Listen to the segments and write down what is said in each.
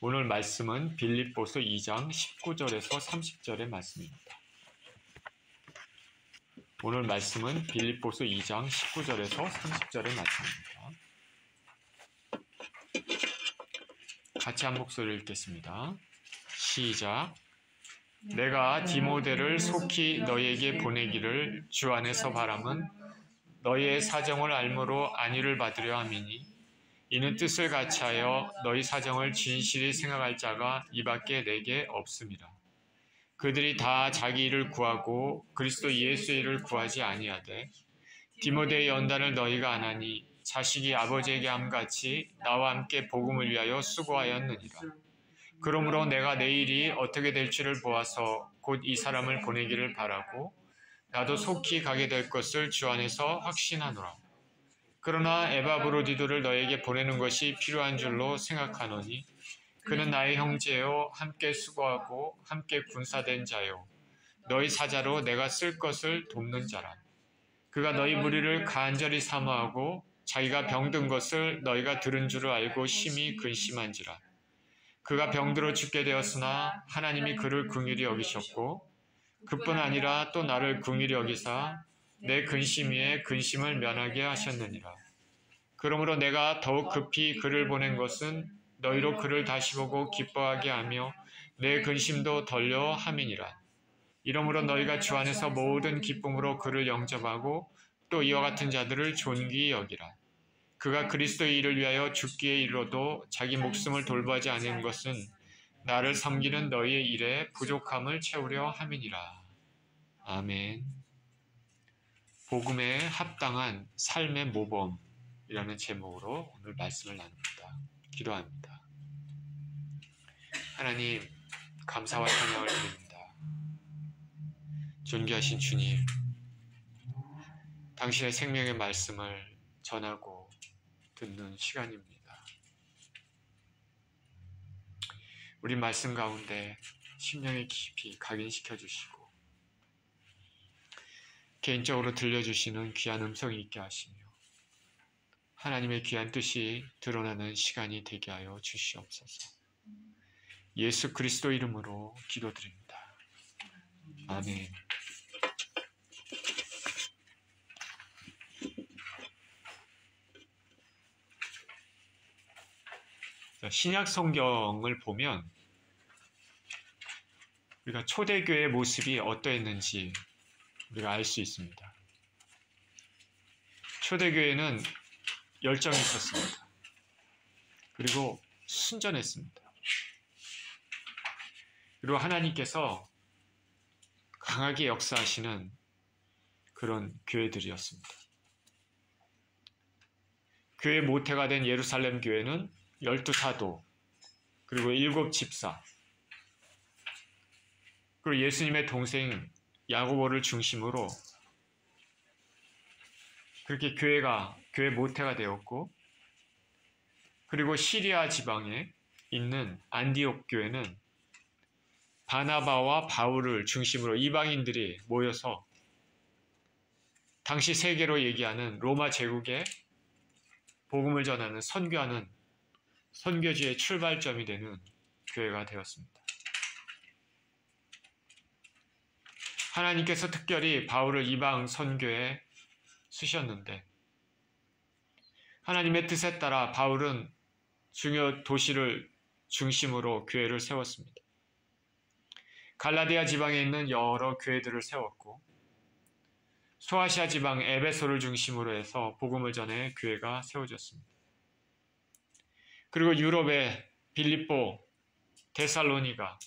오늘 말씀은 빌립보서 2장 19절에서 30절의 말씀입니다. 오늘 말씀은 빌립보서 2장 19절에서 30절의 말씀입니다. 같이 한 목소리를 읽겠습니다. 시작. 내가 디모데를 속히 너희에게 보내기를 주 안에서 바람은 너희의 사정을 알므로 안위를 받으려 함이니 이는 뜻을 같이하여 너희 사정을 진실히 생각할 자가 이밖에 내게 없음이라. 그들이 다 자기 일을 구하고 그리스도 예수의 일을 구하지 아니하되 디모데의 연단을 너희가 안 하니 자식이 아버지에게 함같이 나와 함께 복음을 위하여 수고하였느니라. 그러므로 내가 내 일이 어떻게 될지를 보아서 곧 이 사람을 보내기를 바라고 나도 속히 가게 될 것을 주 안에서 확신하노라. 그러나 에바브로디도를 너에게 보내는 것이 필요한 줄로 생각하노니 그는 나의 형제요 함께 수고하고 함께 군사된 자요 너희 사자로 내가 쓸 것을 돕는 자라. 그가 너희 무리를 간절히 사모하고 자기가 병든 것을 너희가 들은 줄을 알고 심히 근심한지라. 그가 병들어 죽게 되었으나 하나님이 그를 긍휼히 여기셨고 그뿐 아니라 또 나를 긍휼히 여기사 내 근심 위에 근심을 면하게 하셨느니라. 그러므로 내가 더욱 급히 그를 보낸 것은 너희로 그를 다시 보고 기뻐하게 하며 내 근심도 덜려 함이니라. 이러므로 너희가 주 안에서 모든 기쁨으로 그를 영접하고 또 이와 같은 자들을 존귀히 여기라. 그가 그리스도의 일을 위하여 죽기에 이르러도 자기 목숨을 돌보지 않은 것은 나를 섬기는 너희의 일에 부족함을 채우려 함이니라. 아멘. 복음에 합당한 삶의 모범이라는 제목으로 오늘 말씀을 나눕니다. 기도합니다. 하나님, 감사와 찬양을 드립니다. 존귀하신 주님, 당신의 생명의 말씀을 전하고 듣는 시간입니다. 우리 말씀 가운데 심령에 깊이 각인시켜 주시고 개인적으로 들려주시는 귀한 음성이 있게 하시며 하나님의 귀한 뜻이 드러나는 시간이 되게 하여 주시옵소서. 예수 그리스도 이름으로 기도드립니다. 아멘. 신약 성경을 보면 우리가 초대교회의 모습이 어떠했는지 우리가 알 수 있습니다. 초대교회는 열정이 있었습니다. 그리고 순전했습니다. 그리고 하나님께서 강하게 역사하시는 그런 교회들이었습니다. 교회 모태가 된 예루살렘 교회는 12사도, 그리고 7 집사, 그리고 예수님의 동생 야고보를 중심으로 그렇게 교회 모태가 되었고, 그리고 시리아 지방에 있는 안디옥 교회는 바나바와 바울을 중심으로 이방인들이 모여서 당시 세계로 얘기하는 로마 제국에 복음을 전하는 선교하는 선교지의 출발점이 되는 교회가 되었습니다. 하나님께서 특별히 바울을 이방 선교에 쓰셨는데 하나님의 뜻에 따라 바울은 중요 도시를 중심으로 교회를 세웠습니다. 갈라디아 지방에 있는 여러 교회들을 세웠고 소아시아 지방 에베소를 중심으로 해서 복음을 전해 교회가 세워졌습니다. 그리고 유럽의 빌립보, 데살로니가,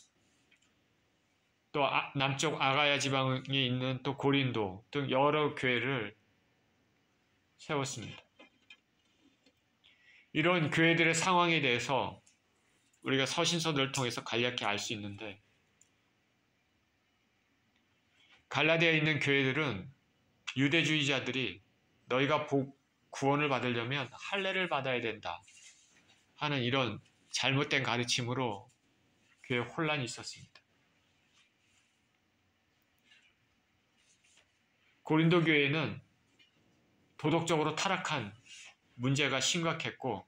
또 남쪽 아가야 지방에 있는 또 고린도 등 여러 교회를 세웠습니다. 이런 교회들의 상황에 대해서 우리가 서신서들을 통해서 간략히 알 수 있는데 갈라디아에 있는 교회들은 유대주의자들이 너희가 구원을 받으려면 할례를 받아야 된다 하는 이런 잘못된 가르침으로 교회에 혼란이 있었습니다. 고린도 교회는 도덕적으로 타락한 문제가 심각했고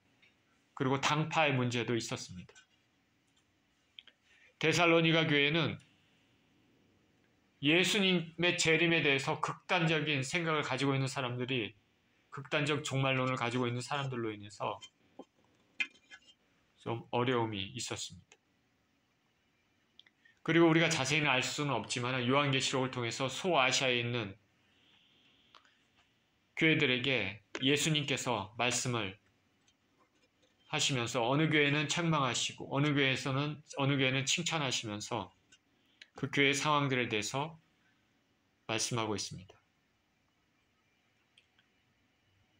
그리고 당파의 문제도 있었습니다. 데살로니가 교회는 예수님의 재림에 대해서 극단적인 생각을 가지고 있는 사람들이, 극단적 종말론을 가지고 있는 사람들로 인해서 좀 어려움이 있었습니다. 그리고 우리가 자세히는 알 수는 없지만 요한계시록을 통해서 소아시아에 있는 교회들에게 예수님께서 말씀을 하시면서 어느 교회는 책망하시고 어느 교회는 칭찬하시면서 그 교회의 상황들에 대해서 말씀하고 있습니다.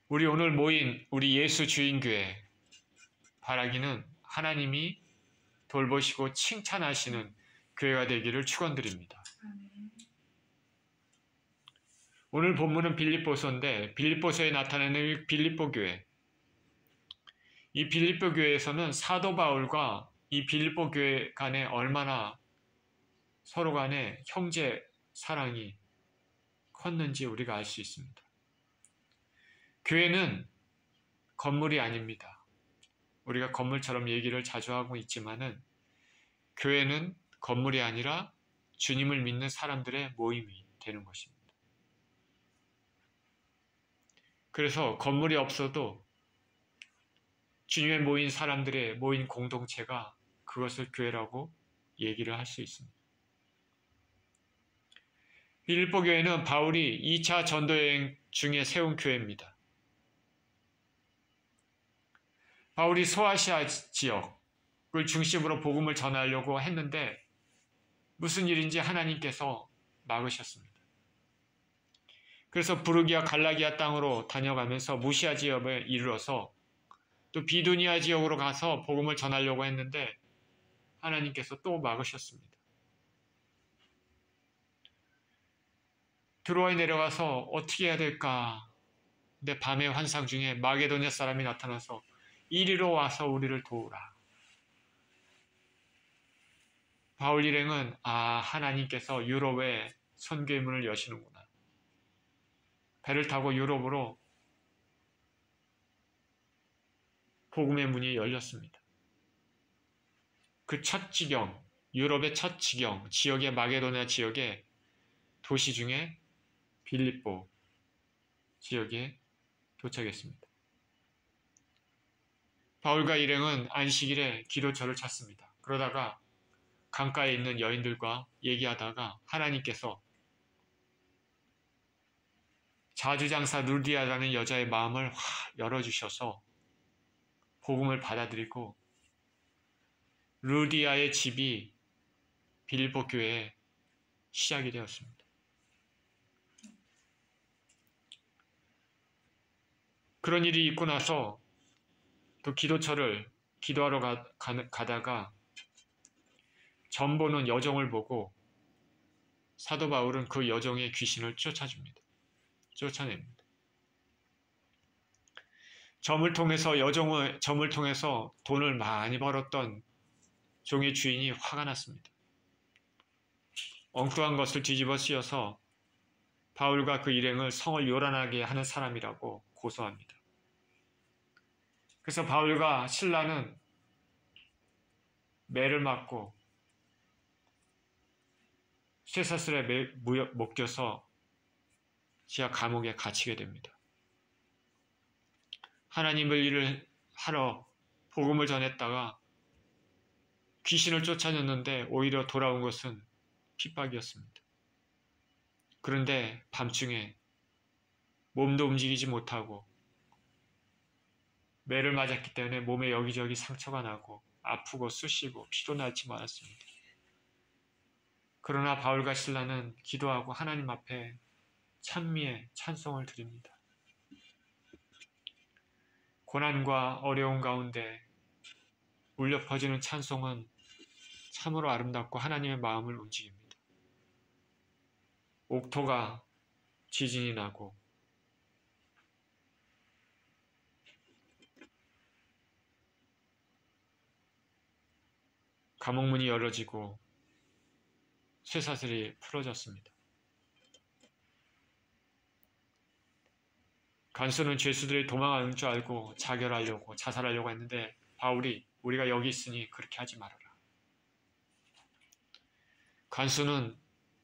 우리 오늘 모인 우리 예수 주인교회 바라기는 하나님이 돌보시고 칭찬하시는 교회가 되기를 축원드립니다. 오늘 본문은 빌립보서인데 빌립보서에 나타나는 빌립보 교회, 이 빌립보 교회에서는 사도 바울과 이 빌립보 교회 간에 얼마나 서로 간에 형제 사랑이 컸는지 우리가 알 수 있습니다. 교회는 건물이 아닙니다. 우리가 건물처럼 얘기를 자주 하고 있지만은 교회는 건물이 아니라 주님을 믿는 사람들의 모임이 되는 것입니다. 그래서 건물이 없어도 주님의 모인 사람들의 모인 공동체가 그것을 교회라고 얘기를 할 수 있습니다. 빌립보 교회는 바울이 2차 전도여행 중에 세운 교회입니다. 바울이 소아시아 지역을 중심으로 복음을 전하려고 했는데 무슨 일인지 하나님께서 막으셨습니다. 그래서 부르기아 갈라기아 땅으로 다녀가면서 무시아 지역에 이르러서 또 비두니아 지역으로 가서 복음을 전하려고 했는데 하나님께서 또 막으셨습니다. 드로아에 내려가서 어떻게 해야 될까? 근데 밤의 환상 중에 마게도냐 사람이 나타나서 이리로 와서 우리를 도우라. 바울 일행은 하나님께서 유럽에 선교의 문을 여시는구나. 배를 타고 유럽으로 복음의 문이 열렸습니다. 그 첫 지경, 유럽의 첫 지역의 마게도냐 지역의 도시 중에 빌립보 지역에 도착했습니다. 바울과 일행은 안식일에 기도처를 찾습니다. 그러다가 강가에 있는 여인들과 얘기하다가 하나님께서 자주장사 루디아라는 여자의 마음을 확 열어주셔서 복음을 받아들이고 루디아의 집이 빌립보 교회에 시작이 되었습니다. 그런 일이 있고 나서 또 기도처를 기도하러 가다가 점보는 여종을 보고 사도 바울은 그 여종의 귀신을 쫓아냅니다. 점을 통해서 돈을 많이 벌었던 종의 주인이 화가 났습니다. 엉뚱한 것을 뒤집어 씌워서 바울과 그 일행을 성을 요란하게 하는 사람이라고 고소합니다. 그래서 바울과 실라는 매를 맞고 쇠사슬에 묶여서 지하 감옥에 갇히게 됩니다. 하나님의 일을 하러 복음을 전했다가 귀신을 쫓아냈는데 오히려 돌아온 것은 핍박이었습니다. 그런데 밤중에 몸도 움직이지 못하고 매를 맞았기 때문에 몸에 여기저기 상처가 나고 아프고 쑤시고 피도 나지 않았습니다. 그러나 바울과 실라는 기도하고 하나님 앞에 찬미의 찬송을 드립니다. 고난과 어려움 가운데 울려 퍼지는 찬송은 참으로 아름답고 하나님의 마음을 움직입니다. 옥토가 지진이 나고 감옥문이 열어지고 쇠사슬이 풀어졌습니다. 간수는 죄수들이 도망가는 줄 알고 자살하려고 했는데 바울이 우리가 여기 있으니 그렇게 하지 말아라. 간수는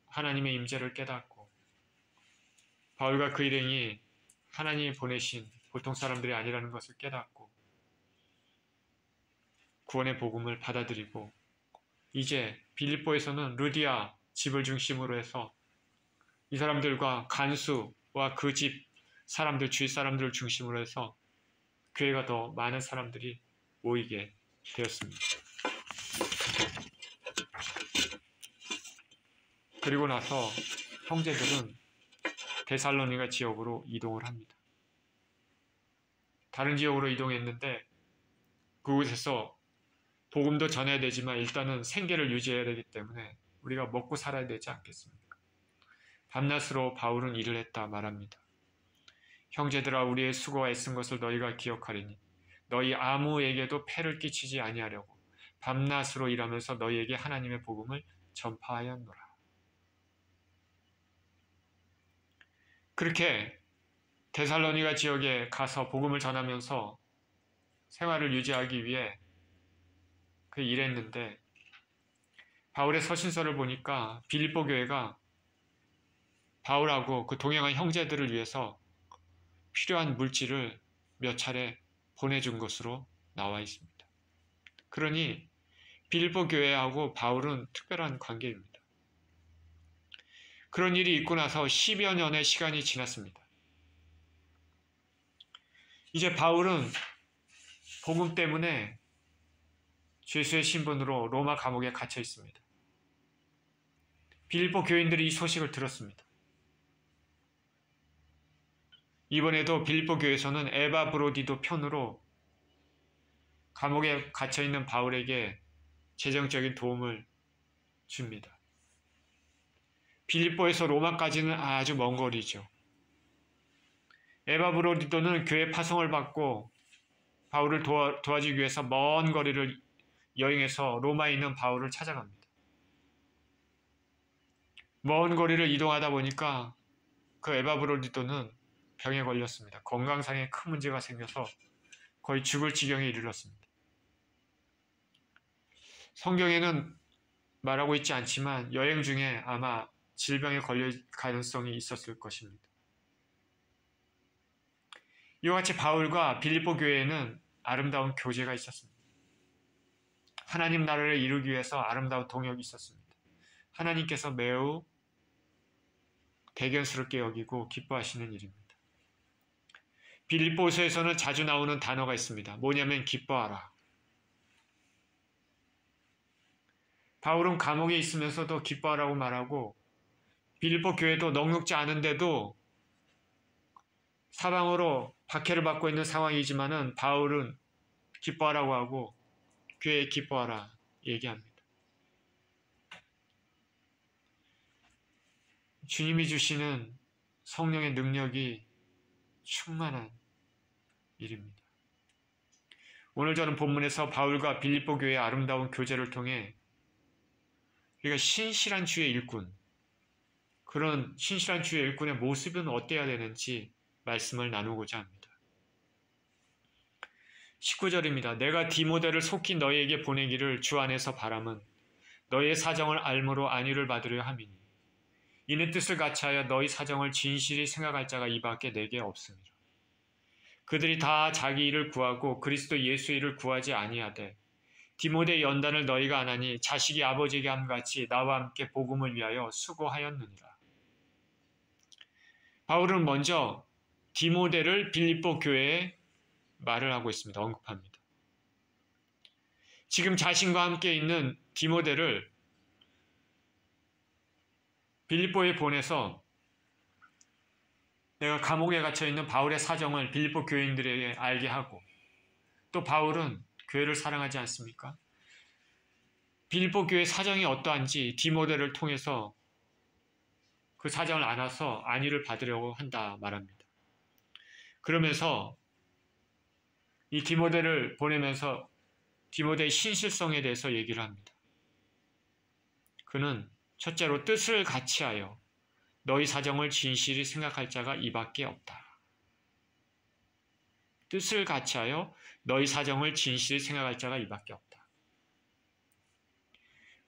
하나님의 임재를 깨닫고 바울과 그 일행이 하나님이 보내신 보통 사람들이 아니라는 것을 깨닫고 구원의 복음을 받아들이고 이제 빌립보에서는 루디아 집을 중심으로 해서 이 사람들과 간수와 그 집 사람들, 주위 사람들을 중심으로 해서 교회가 더 많은 사람들이 모이게 되었습니다. 그리고 나서 형제들은 데살로니가 지역으로 이동을 합니다. 다른 지역으로 이동했는데 그곳에서 복음도 전해야 되지만 일단은 생계를 유지해야 되기 때문에 우리가 먹고 살아야 되지 않겠습니까? 밤낮으로 바울은 일을 했다 말합니다. 형제들아 우리의 수고와 애쓴 것을 너희가 기억하리니 너희 아무에게도 폐를 끼치지 아니하려고 밤낮으로 일하면서 너희에게 하나님의 복음을 전파하였노라. 그렇게 데살로니가 지역에 가서 복음을 전하면서 생활을 유지하기 위해 그 일했는데 바울의 서신서를 보니까 빌립보 교회가 바울하고 그 동행한 형제들을 위해서 필요한 물질을 몇 차례 보내준 것으로 나와 있습니다. 그러니 빌립보 교회하고 바울은 특별한 관계입니다. 그런 일이 있고 나서 10여 년의 시간이 지났습니다. 이제 바울은 복음 때문에 죄수의 신분으로 로마 감옥에 갇혀 있습니다. 빌립보 교인들이 이 소식을 들었습니다. 이번에도 빌립보 교회에서는 에바브로디도 편으로 감옥에 갇혀 있는 바울에게 재정적인 도움을 줍니다. 빌립보에서 로마까지는 아주 먼 거리죠. 에바브로디도는 교회 파송을 받고 바울을 도와주기 위해서 먼 거리를 여행해서 로마에 있는 바울을 찾아갑니다. 먼 거리를 이동하다 보니까 그 에바브로디도는 병에 걸렸습니다. 건강상에 큰 문제가 생겨서 거의 죽을 지경에 이르렀습니다. 성경에는 말하고 있지 않지만 여행 중에 아마 질병에 걸릴 가능성이 있었을 것입니다. 이와 같이 바울과 빌립보 교회에는 아름다운 교제가 있었습니다. 하나님 나라를 이루기 위해서 아름다운 동역이 있었습니다. 하나님께서 매우 대견스럽게 여기고 기뻐하시는 일입니다. 빌립보서에서는 자주 나오는 단어가 있습니다. 뭐냐면 기뻐하라. 바울은 감옥에 있으면서도 기뻐하라고 말하고 빌립보 교회도 넉넉지 않은데도 사방으로 박해를 받고 있는 상황이지만은 바울은 기뻐하라고 하고 교회에 기뻐하라 얘기합니다. 주님이 주시는 성령의 능력이 충만한 일입니다. 오늘 저는 본문에서 바울과 빌립보 교회의 아름다운 교제를 통해 우리가 신실한 주의 일꾼, 그런 신실한 주의 일꾼의 모습은 어때야 되는지 말씀을 나누고자 합니다. 19절입니다. 내가 디모데를 속히 너희에게 보내기를 주 안에서 바람은 너희의 사정을 알므로 안위를 받으려 함이니 이는 뜻을 같이하여 너희 사정을 진실히 생각할 자가 이밖에 내게 없으니라. 그들이 다 자기 일을 구하고 그리스도 예수의 일을 구하지 아니하되 디모데의 연단을 너희가 안 하니 자식이 아버지에게 함같이 나와 함께 복음을 위하여 수고하였느니라. 바울은 먼저 디모데를 빌립보 교회에 말을 하고 있습니다. 언급합니다. 지금 자신과 함께 있는 디모데를 빌립보에 보내서 내가 감옥에 갇혀 있는 바울의 사정을 빌립보 교인들에게 알게 하고 또 바울은 교회를 사랑하지 않습니까? 빌립보 교회 사정이 어떠한지 디모데를 통해서 그 사정을 알아서 안위를 받으려고 한다 말합니다. 그러면서 이 디모데를 보내면서 디모데의 신실성에 대해서 얘기를 합니다. 그는 첫째로 뜻을 같이하여 너희 사정을 진실히 생각할 자가 이밖에 없다. 뜻을 같이하여 너희 사정을 진실히 생각할 자가 이밖에 없다.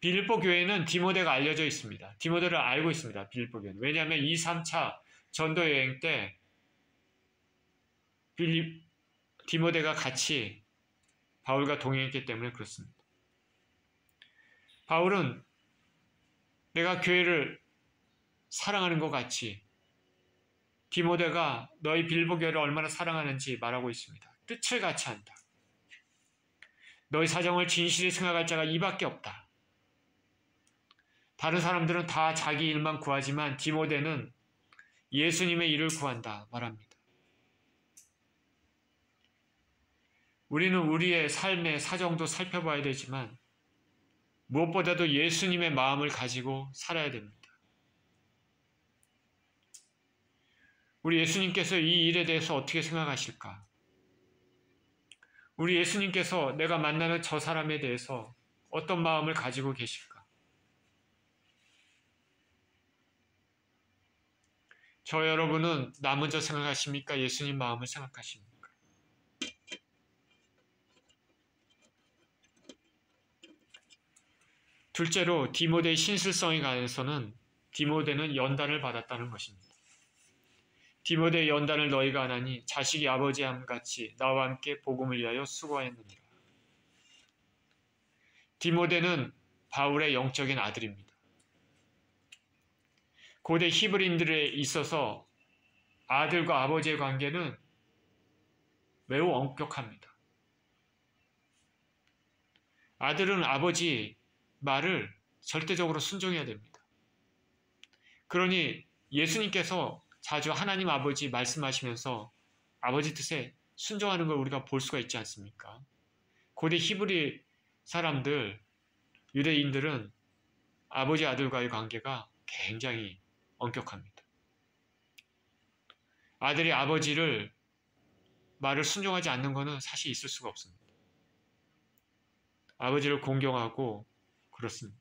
빌립보 교회는 디모데가 알려져 있습니다. 디모데를 알고 있습니다. 빌립보 교회는. 왜냐하면 2, 3차 전도 여행 때 디모데가 같이 바울과 동행했기 때문에 그렇습니다. 바울은 내가 교회를 사랑하는 것 같이 디모데가 너희 빌립보 교회를 얼마나 사랑하는지 말하고 있습니다. 뜻을 같이 한다. 너희 사정을 진실히 생각할 자가 이밖에 없다. 다른 사람들은 다 자기 일만 구하지만 디모데는 예수님의 일을 구한다 말합니다. 우리는 우리의 삶의 사정도 살펴봐야 되지만 무엇보다도 예수님의 마음을 가지고 살아야 됩니다. 우리 예수님께서 이 일에 대해서 어떻게 생각하실까? 우리 예수님께서 내가 만나는 저 사람에 대해서 어떤 마음을 가지고 계실까? 저 여러분은 나 먼저 생각하십니까? 예수님 마음을 생각하십니까? 둘째로 디모데의 신실성에 관해서는 디모데는 연단을 받았다는 것입니다. 디모데의 연단을 너희가 안 하니 자식이 아버지함 같이 나와 함께 복음을 위하여 수고하였느니라. 디모데는 바울의 영적인 아들입니다. 고대 히브리인들에 있어서 아들과 아버지의 관계는 매우 엄격합니다. 아들은 아버지 말을 절대적으로 순종해야 됩니다. 그러니 예수님께서 자주 하나님 아버지 말씀하시면서 아버지 뜻에 순종하는 걸 우리가 볼 수가 있지 않습니까? 고대 히브리 사람들, 유대인들은 아버지 아들과의 관계가 굉장히 엄격합니다. 아들이 아버지를 말을 순종하지 않는 것은 사실 있을 수가 없습니다. 아버지를 공경하고 그렇습니다.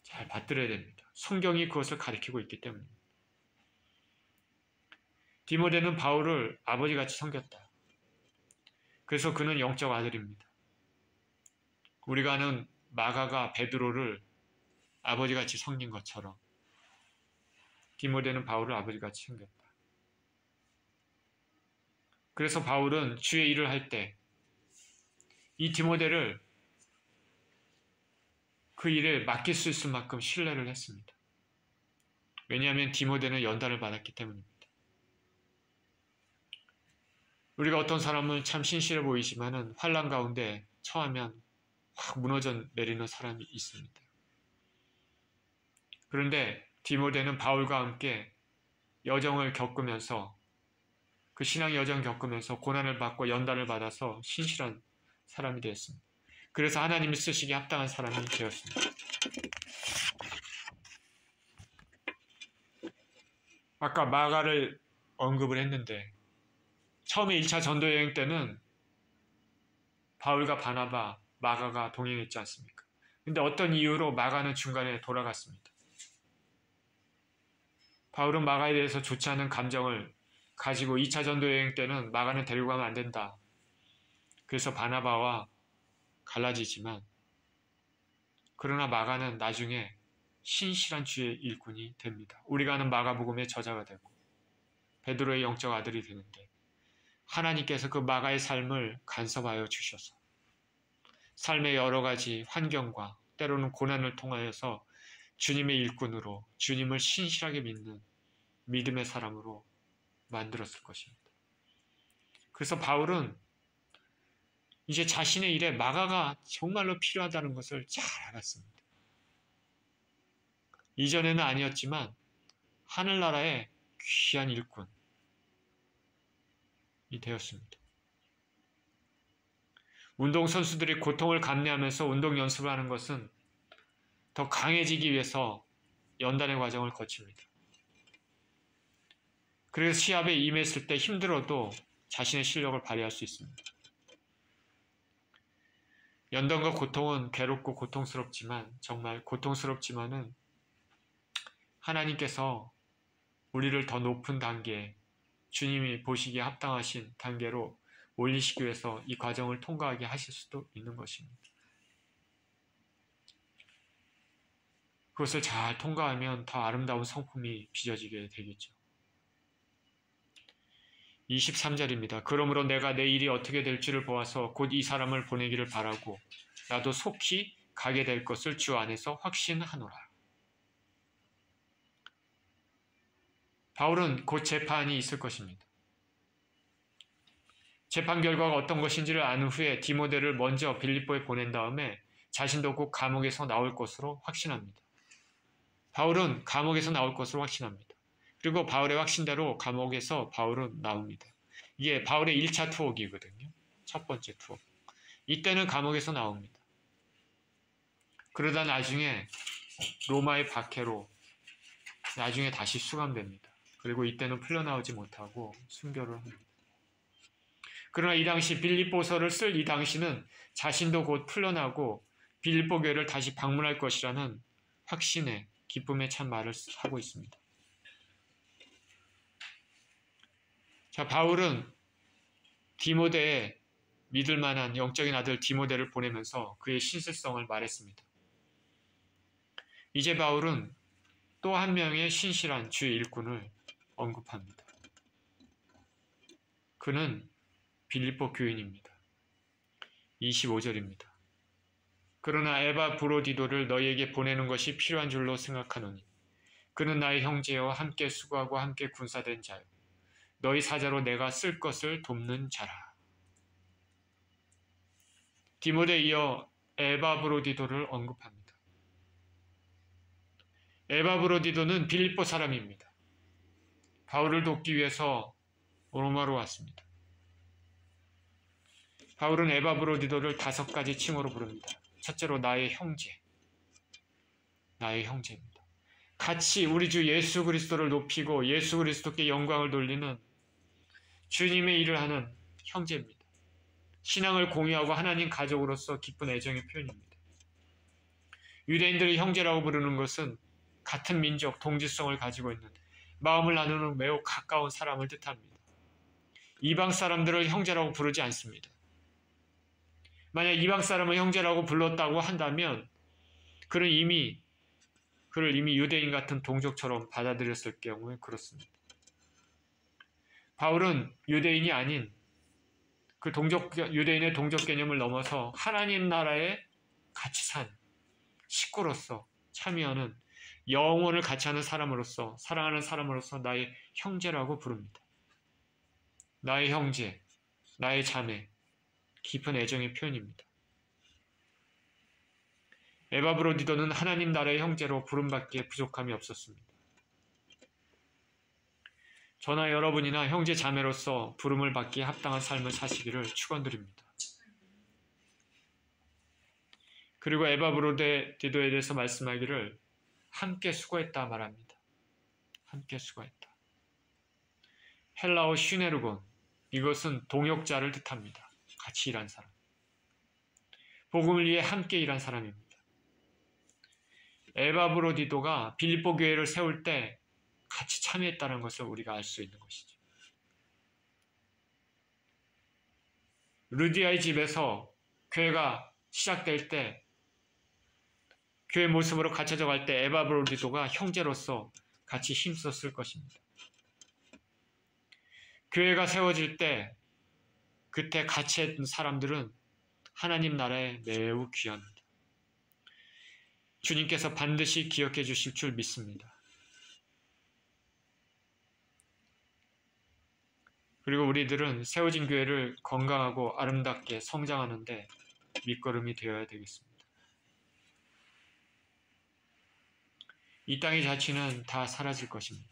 잘 받들어야 됩니다. 성경이 그것을 가리키고 있기 때문입니다. 디모데는 바울을 아버지같이 섬겼다. 그래서 그는 영적 아들입니다. 우리가 아는 마가가 베드로를 아버지같이 섬긴 것처럼 디모데는 바울을 아버지같이 섬겼다. 그래서 바울은 주의 일을 할 때 이 디모데를 그 일에 맡길 수 있을 만큼 신뢰를 했습니다. 왜냐하면 디모데는 연단을 받았기 때문입니다. 우리가 어떤 사람은 참 신실해 보이지만은 환난 가운데 처하면 확 무너져 내리는 사람이 있습니다. 그런데 디모데는 바울과 함께 여정을 겪으면서 그 신앙 여정 겪으면서 고난을 받고 연단을 받아서 신실한 사람이 되었습니다. 그래서 하나님이 쓰시기에 합당한 사람이 되었습니다. 아까 마가를 언급을 했는데 처음에 1차 전도여행 때는 바울과 바나바, 마가가 동행했지 않습니까? 근데 어떤 이유로 마가는 중간에 돌아갔습니다. 바울은 마가에 대해서 좋지 않은 감정을 가지고 2차 전도여행 때는 마가는 데리고 가면 안 된다. 그래서 바나바와 갈라지지만 그러나 마가는 나중에 신실한 주의 일꾼이 됩니다. 우리가 아는 마가복음의 저자가 되고 베드로의 영적 아들이 되는데 하나님께서 그 마가의 삶을 간섭하여 주셔서 삶의 여러 가지 환경과 때로는 고난을 통하여서 주님의 일꾼으로 주님을 신실하게 믿는 믿음의 사람으로 만들었을 것입니다. 그래서 바울은 이제 자신의 일에 마가가 정말로 필요하다는 것을 잘 알았습니다. 이전에는 아니었지만 하늘나라의 귀한 일꾼이 되었습니다. 운동선수들이 고통을 감내하면서 운동 연습을 하는 것은 더 강해지기 위해서 연단의 과정을 거칩니다. 그래서 시합에 임했을 때 힘들어도 자신의 실력을 발휘할 수 있습니다. 연단과 고통은 괴롭고 고통스럽지만 정말 고통스럽지만은 하나님께서 우리를 더 높은 단계, 주님이 보시기에 합당하신 단계로 올리시기 위해서 이 과정을 통과하게 하실 수도 있는 것입니다. 그것을 잘 통과하면 더 아름다운 성품이 빚어지게 되겠죠. 23절입니다. 그러므로 내가 내 일이 어떻게 될지를 보아서 곧 이 사람을 보내기를 바라고 나도 속히 가게 될 것을 주 안에서 확신하노라. 바울은 곧 재판이 있을 것입니다. 재판 결과가 어떤 것인지를 안 후에 디모데를 먼저 빌립보에 보낸 다음에 자신도 곧 감옥에서 나올 것으로 확신합니다. 바울은 감옥에서 나올 것으로 확신합니다. 그리고 바울의 확신대로 감옥에서 바울은 나옵니다. 이게 바울의 1차 투옥이거든요. 첫 번째 투옥. 이때는 감옥에서 나옵니다. 그러다 나중에 로마의 박해로 나중에 다시 수감됩니다. 그리고 이때는 풀려나오지 못하고 순교를 합니다. 그러나 이 당시 빌립보서를 쓸 이 당시는 자신도 곧 풀려나고 빌립보 교회를 다시 방문할 것이라는 확신에 기쁨에 찬 말을 하고 있습니다. 자, 바울은 디모데의 믿을 만한 영적인 아들 디모데를 보내면서 그의 신실성을 말했습니다. 이제 바울은 또 한 명의 신실한 주의 일꾼을 언급합니다. 그는 빌립보 교인입니다. 25절입니다. 그러나 에바브로디도를 너희에게 보내는 것이 필요한 줄로 생각하노니 그는 나의 형제와 함께 수고하고 함께 군사된 자요 너희 사자로 내가 쓸 것을 돕는 자라. 디모데에 이어 에바브로디도를 언급합니다. 에바브로디도는 빌립보 사람입니다. 바울을 돕기 위해서 로마로 왔습니다. 바울은 에바브로디도를 5가지 칭호로 부릅니다. 첫째로 나의 형제, 나의 형제입니다. 같이 우리 주 예수 그리스도를 높이고 예수 그리스도께 영광을 돌리는 주님의 일을 하는 형제입니다. 신앙을 공유하고 하나님 가족으로서 기쁜 애정의 표현입니다. 유대인들의 형제라고 부르는 것은 같은 민족, 동지성을 가지고 있는 마음을 나누는 매우 가까운 사람을 뜻합니다. 이방 사람들을 형제라고 부르지 않습니다. 만약 이방 사람을 형제라고 불렀다고 한다면 그를 이미 유대인 같은 동족처럼 받아들였을 경우에 그렇습니다. 바울은 유대인이 아닌 그 유대인의 동족 개념을 넘어서 하나님 나라에 같이 산 식구로서 참여하는 영혼을 같이 하는 사람으로서 사랑하는 사람으로서 나의 형제라고 부릅니다. 나의 형제, 나의 자매, 깊은 애정의 표현입니다. 에바브로디도는 하나님 나라의 형제로 부름받기에 부족함이 없었습니다. 저나 여러분이나 형제 자매로서 부름을 받기에 합당한 삶을 사시기를 축원드립니다. 그리고 에바브로디도에 대해서 말씀하기를 함께 수고했다 말합니다. 함께 수고했다. 헬라어 슈네르곤, 이것은 동역자를 뜻합니다. 같이 일한 사람. 복음을 위해 함께 일한 사람입니다. 에바브로디도가 빌립보 교회를 세울 때 같이 참여했다는 것을 우리가 알 수 있는 것이죠. 루디아의 집에서 교회가 시작될 때 교회 모습으로 갖춰져 갈 때 에바브로디도가 형제로서 같이 힘썼을 것입니다. 교회가 세워질 때 그때 같이 했던 사람들은 하나님 나라에 매우 귀합니다. 주님께서 반드시 기억해 주실 줄 믿습니다. 그리고 우리들은 세워진 교회를 건강하고 아름답게 성장하는데 밑거름이 되어야 되겠습니다. 이 땅의 자취는 다 사라질 것입니다.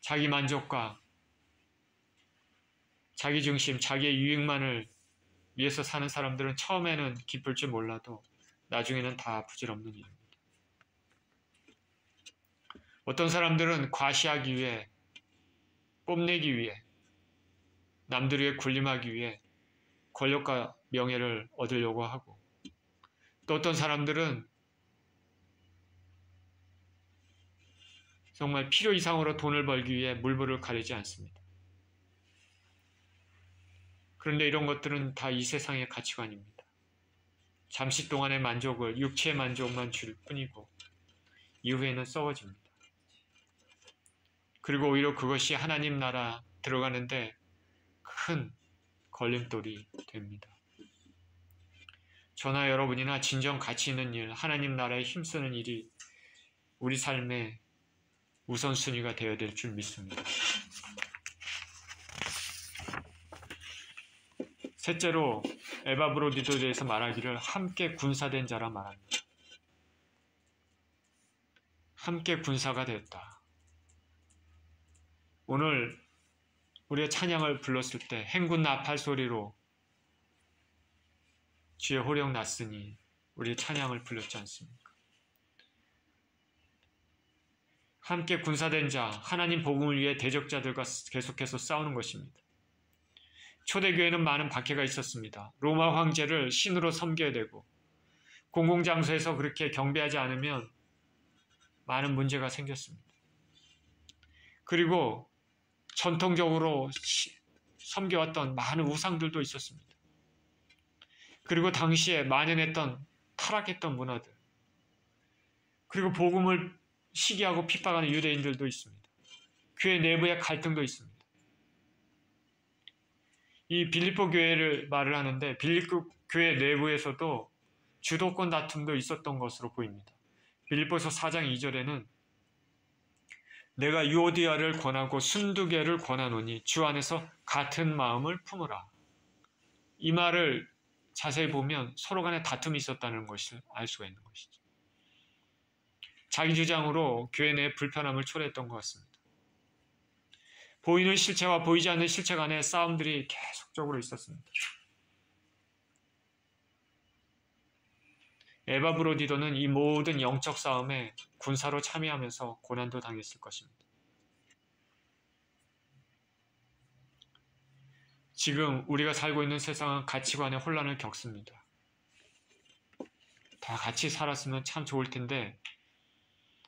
자기 만족과 자기 중심, 자기의 유익만을 위해서 사는 사람들은 처음에는 기쁠 줄 몰라도 나중에는 다 부질없는 일입니다. 어떤 사람들은 과시하기 위해, 뽐내기 위해, 남들에게 군림하기 위해 권력과 명예를 얻으려고 하고, 또 어떤 사람들은 정말 필요 이상으로 돈을 벌기 위해 물불을 가리지 않습니다. 그런데 이런 것들은 다 이 세상의 가치관입니다. 잠시 동안의 만족을, 육체의 만족만 줄 뿐이고 이후에는 썩어집니다. 그리고 오히려 그것이 하나님 나라 들어가는데 큰 걸림돌이 됩니다. 저나 여러분이나 진정 가치 있는 일, 하나님 나라에 힘쓰는 일이 우리 삶의 우선순위가 되어야 될 줄 믿습니다. 셋째로 에바브로디도에 대해서 말하기를 함께 군사된 자라 말합니다. 함께 군사가 되었다. 오늘 우리가 찬양을 불렀을 때 행군 나팔 소리로 주의 호령 났으니 우리의 찬양을 불렀지 않습니까? 함께 군사된 자, 하나님 복음을 위해 대적자들과 계속해서 싸우는 것입니다. 초대교회는 많은 박해가 있었습니다. 로마 황제를 신으로 섬겨야 되고 공공장소에서 그렇게 경배하지 않으면 많은 문제가 생겼습니다. 그리고 전통적으로 섬겨왔던 많은 우상들도 있었습니다. 그리고 당시에 만연했던 타락했던 문화들, 그리고 복음을 시기하고 핍박하는 유대인들도 있습니다. 교회 내부의 갈등도 있습니다. 이 빌립보 교회를 말을 하는데 빌립보 교회 내부에서도 주도권 다툼도 있었던 것으로 보입니다. 빌립보서 4장 2절에는 내가 유오디아를 권하고 순두개를 권하노니 주 안에서 같은 마음을 품으라. 이 말을 자세히 보면 서로 간에 다툼이 있었다는 것을 알 수가 있는 것이죠. 자기 주장으로 교회 내에 불편함을 초래했던 것 같습니다. 보이는 실체와 보이지 않는 실체 간의 싸움들이 계속적으로 있었습니다. 에바브로디도는 이 모든 영적 싸움에 군사로 참여하면서 고난도 당했을 것입니다. 지금 우리가 살고 있는 세상은 가치관의 혼란을 겪습니다. 다 같이 살았으면 참 좋을 텐데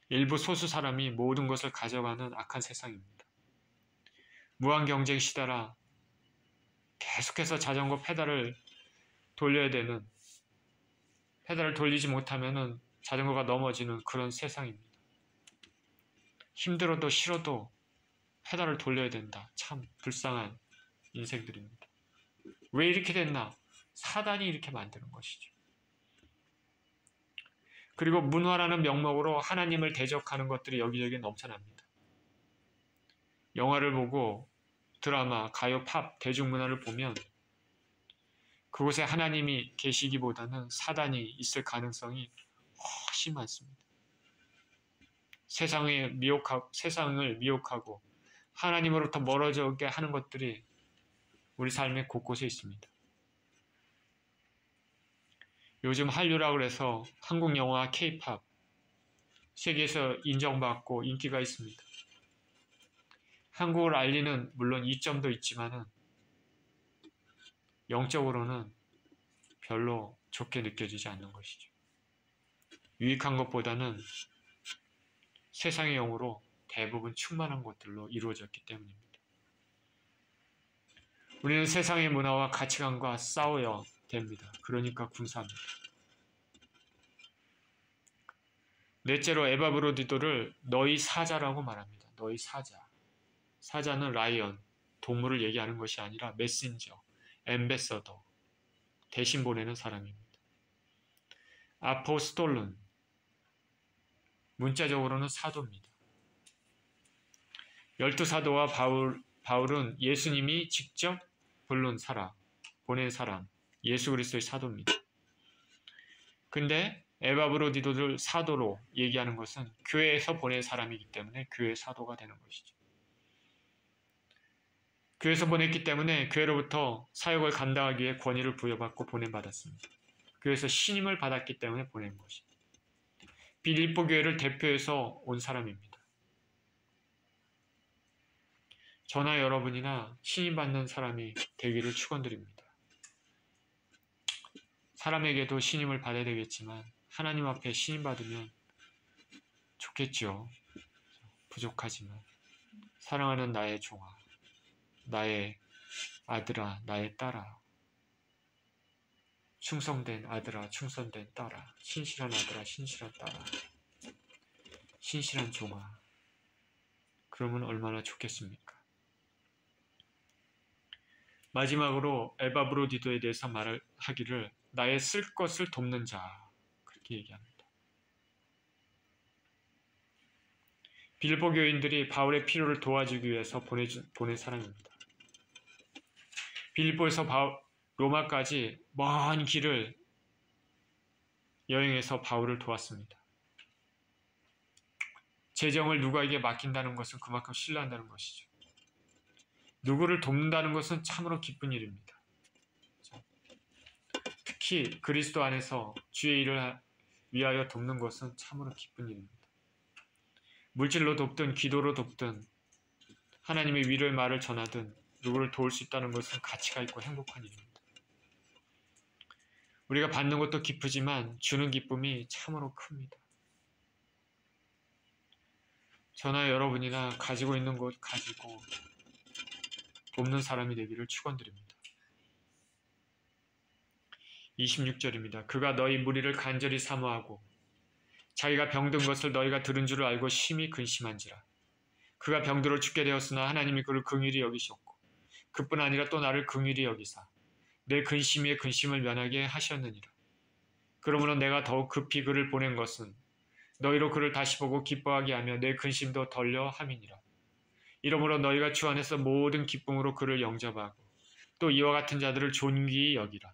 일부 소수 사람이 모든 것을 가져가는 악한 세상입니다. 무한 경쟁 시대라 계속해서 자전거 페달을 돌려야 되는, 페달을 돌리지 못하면 자전거가 넘어지는 그런 세상입니다. 힘들어도 싫어도 페달을 돌려야 된다. 참 불쌍한 인생들입니다. 왜 이렇게 됐나? 사단이 이렇게 만드는 것이죠. 그리고 문화라는 명목으로 하나님을 대적하는 것들이 여기저기 넘쳐납니다. 영화를 보고 드라마, 가요, 팝, 대중문화를 보면 그곳에 하나님이 계시기보다는 사단이 있을 가능성이 훨씬 많습니다. 세상을 미혹하고 하나님으로부터 멀어지게 하는 것들이 우리 삶의 곳곳에 있습니다. 요즘 한류라고 해서 한국 영화, K-팝 세계에서 인정받고 인기가 있습니다. 한국을 알리는 물론 이점도 있지만은 영적으로는 별로 좋게 느껴지지 않는 것이죠. 유익한 것보다는 세상의 영으로 대부분 충만한 것들로 이루어졌기 때문입니다. 우리는 세상의 문화와 가치관과 싸워야 됩니다. 그러니까 군사합니다. 넷째로 에바브로디도를 너희 사자라고 말합니다. 너희 사자. 사자는 라이언, 동물을 얘기하는 것이 아니라 메신저, 엠베서더, 대신 보내는 사람입니다. 아포스톨론, 문자적으로는 사도입니다. 12사도와 바울은 예수님이 직접 부른 사람, 보낸 사람, 예수 그리스도의 사도입니다. 근데 에바브로디도를 사도로 얘기하는 것은 교회에서 보낸 사람이기 때문에 교회 사도가 되는 것이죠. 교회에서 보냈기 때문에 교회로부터 사역을 감당하기 위해 권위를 부여받고 보냄받았습니다. 교회에서 신임을 받았기 때문에 보낸 것입니다. 빌립보 교회를 대표해서 온 사람입니다. 저나 여러분이나 신임받는 사람이 되기를 축원드립니다. 사람에게도 신임을 받아야 되겠지만 하나님 앞에 신임받으면 좋겠죠. 부족하지만 사랑하는 나의 종아, 나의 아들아, 나의 딸아, 충성된 아들아, 충성된 딸아, 신실한 아들아, 신실한 딸아, 신실한 종아. 그러면 얼마나 좋겠습니까? 마지막으로 에바브로디도에 대해서 말을 하기를 나의 쓸 것을 돕는 자, 그렇게 얘기합니다. 빌보 교인들이 바울의 필요를 도와주기 위해서 보낸 사람입니다. 빌보에서 로마까지 먼 길을 여행해서 바울을 도왔습니다. 재정을 누구에게 맡긴다는 것은 그만큼 신뢰한다는 것이죠. 누구를 돕는다는 것은 참으로 기쁜 일입니다. 특히 그리스도 안에서 주의 일을 위하여 돕는 것은 참으로 기쁜 일입니다. 물질로 돕든 기도로 돕든 하나님의 위로의 말을 전하든 누구를 도울 수 있다는 것은 가치가 있고 행복한 일입니다. 우리가 받는 것도 기쁘지만 주는 기쁨이 참으로 큽니다. 저나 여러분이나 가지고 있는 것 가지고 돕는 사람이 되기를 축원드립니다. 26절입니다. 그가 너희 무리를 간절히 사모하고 자기가 병든 것을 너희가 들은 줄을 알고 심히 근심한지라. 그가 병들어 죽게 되었으나 하나님이 그를 긍휼히 여기셨고 그뿐 아니라 또 나를 긍휼히 여기사 내 근심 위에 근심을 면하게 하셨느니라. 그러므로 내가 더욱 급히 그를 보낸 것은 너희로 그를 다시 보고 기뻐하게 하며 내 근심도 덜려 함이니라. 이러므로 너희가 주 안에서 모든 기쁨으로 그를 영접하고 또 이와 같은 자들을 존귀히 여기라.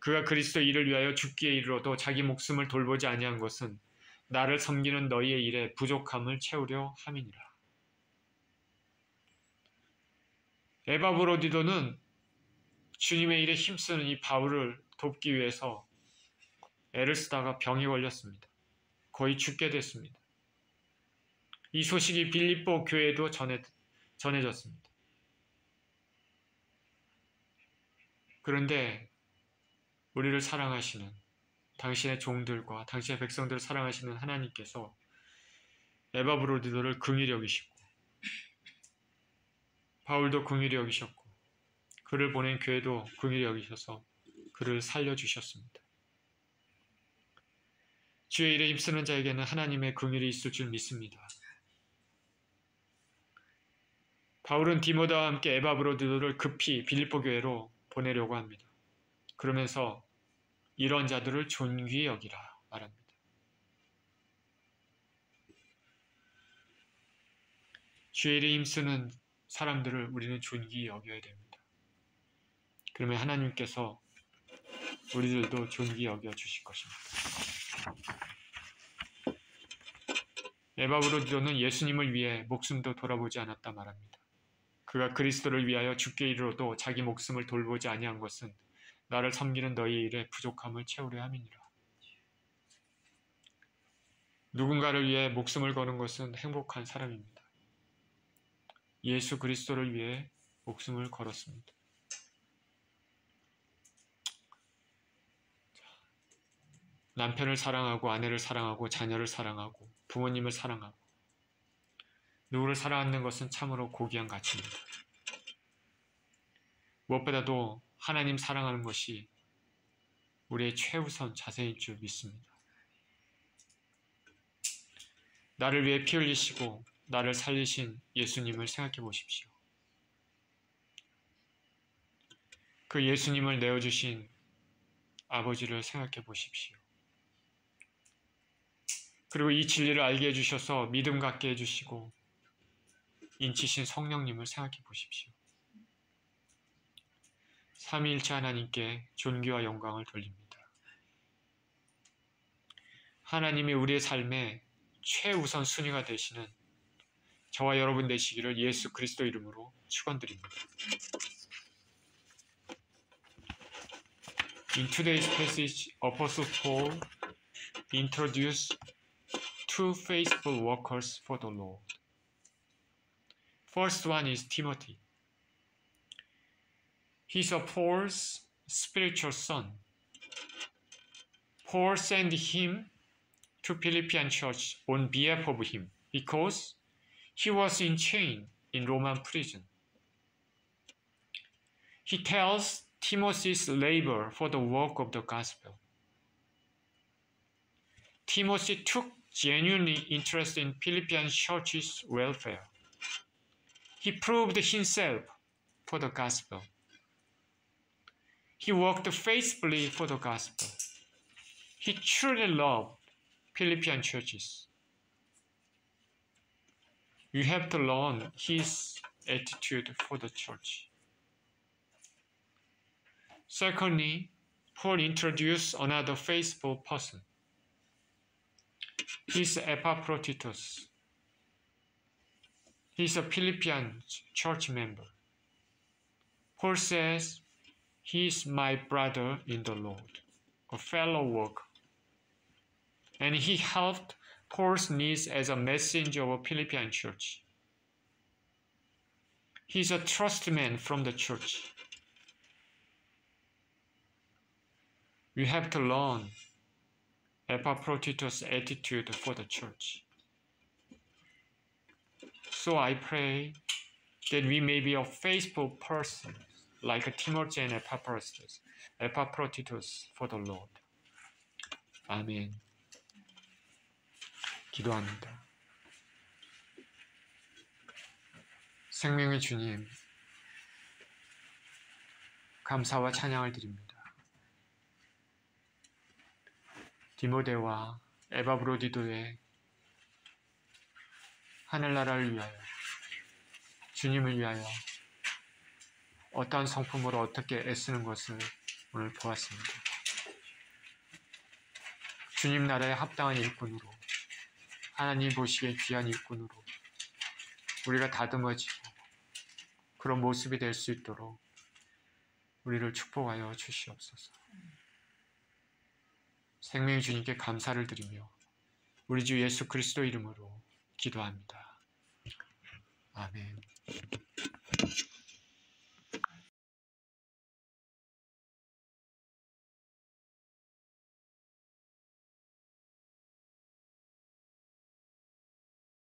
그가 그리스도 일을 위하여 죽기에 이르러도 자기 목숨을 돌보지 아니한 것은 나를 섬기는 너희의 일에 부족함을 채우려 함이니라. 에바브로디도는 주님의 일에 힘쓰는 이 바울을 돕기 위해서 애를 쓰다가 병이 걸렸습니다. 거의 죽게 됐습니다. 이 소식이 빌립보 교회에도 전해졌습니다. 그런데 우리를 사랑하시는 당신의 종들과 당신의 백성들을 사랑하시는 하나님께서 에바브로디도를 긍휼히 여기시고 바울도 긍휼히 여기셨고 그를 보낸 교회도 긍휼히 여기셔서 그를 살려주셨습니다. 주의 일에 힘쓰는 자에게는 하나님의 긍휼이 있을 줄 믿습니다. 바울은 디모데와 함께 에바브로디도를 급히 빌립보 교회로 보내려고 합니다. 그러면서 이런 자들을 존귀히 여기라 말합니다. 주의 일에 힘쓰는 사람들을 우리는 존귀히 여겨야 됩니다. 그러면 하나님께서 우리들도 존귀히 여겨 주실 것입니다. 에바브로디도는 예수님을 위해 목숨도 돌아보지 않았다 말합니다. 그가 그리스도를 위하여 죽게 이르러도 자기 목숨을 돌보지 아니한 것은 나를 섬기는 너희 일에 부족함을 채우려 함이니라. 누군가를 위해 목숨을 거는 것은 행복한 사람입니다. 예수 그리스도를 위해 목숨을 걸었습니다. 남편을 사랑하고 아내를 사랑하고 자녀를 사랑하고 부모님을 사랑하고 누구를 사랑하는 것은 참으로 고귀한 가치입니다. 무엇보다도 하나님 사랑하는 것이 우리의 최우선 자세인 줄 믿습니다. 나를 위해 피 흘리시고 나를 살리신 예수님을 생각해 보십시오. 그 예수님을 내어주신 아버지를 생각해 보십시오. 그리고 이 진리를 알게 해주셔서 믿음 갖게 해주시고 인치신 성령님을 생각해 보십시오. 삼위일체 하나님께 존귀와 영광을 돌립니다. 하나님이 우리의 삶의 최우선 순위가 되시는 저와 여러분 되시기를 예수 그리스도 이름으로 축원드립니다. In today's passage, Apostle Paul introduced two faithful workers for the Lord. First one is Timothy. He's a Paul's spiritual son. Paul sent him to Philippian church on behalf of him because he was in chain in Roman prison. He tells Timothy's labor for the work of the gospel. Timothy took genuine interest in Philippian church's welfare. He proved himself for the gospel. He worked faithfully for the gospel. He truly loved Philippian churches. You have to learn his attitude for the church. Secondly, Paul introduced another faithful person. He's Epaphroditus. He's a Philippian church member. Paul says, he's my brother in the Lord, a fellow worker. And he helped Paul's needs as a messenger of a Philippian church. He's a trusted man from the church. We have to learn Epaphroditus' attitude for the church. So I pray that we may be a faithful person like Timothy and Epaphroditus for the Lord. 아멘. 기도합니다. 생명의 주님, 감사와 찬양을 드립니다. 디모데와 에바브로디도의 하늘나라를 위하여, 주님을 위하여 어떠한 성품으로 어떻게 애쓰는 것을 오늘 보았습니다. 주님 나라에 합당한 일꾼으로, 하나님 보시기에 귀한 일꾼으로 우리가 다듬어지고 그런 모습이 될 수 있도록 우리를 축복하여 주시옵소서. 생명의 주님께 감사를 드리며 우리 주 예수 그리스도 이름으로 기도합니다. 아멘.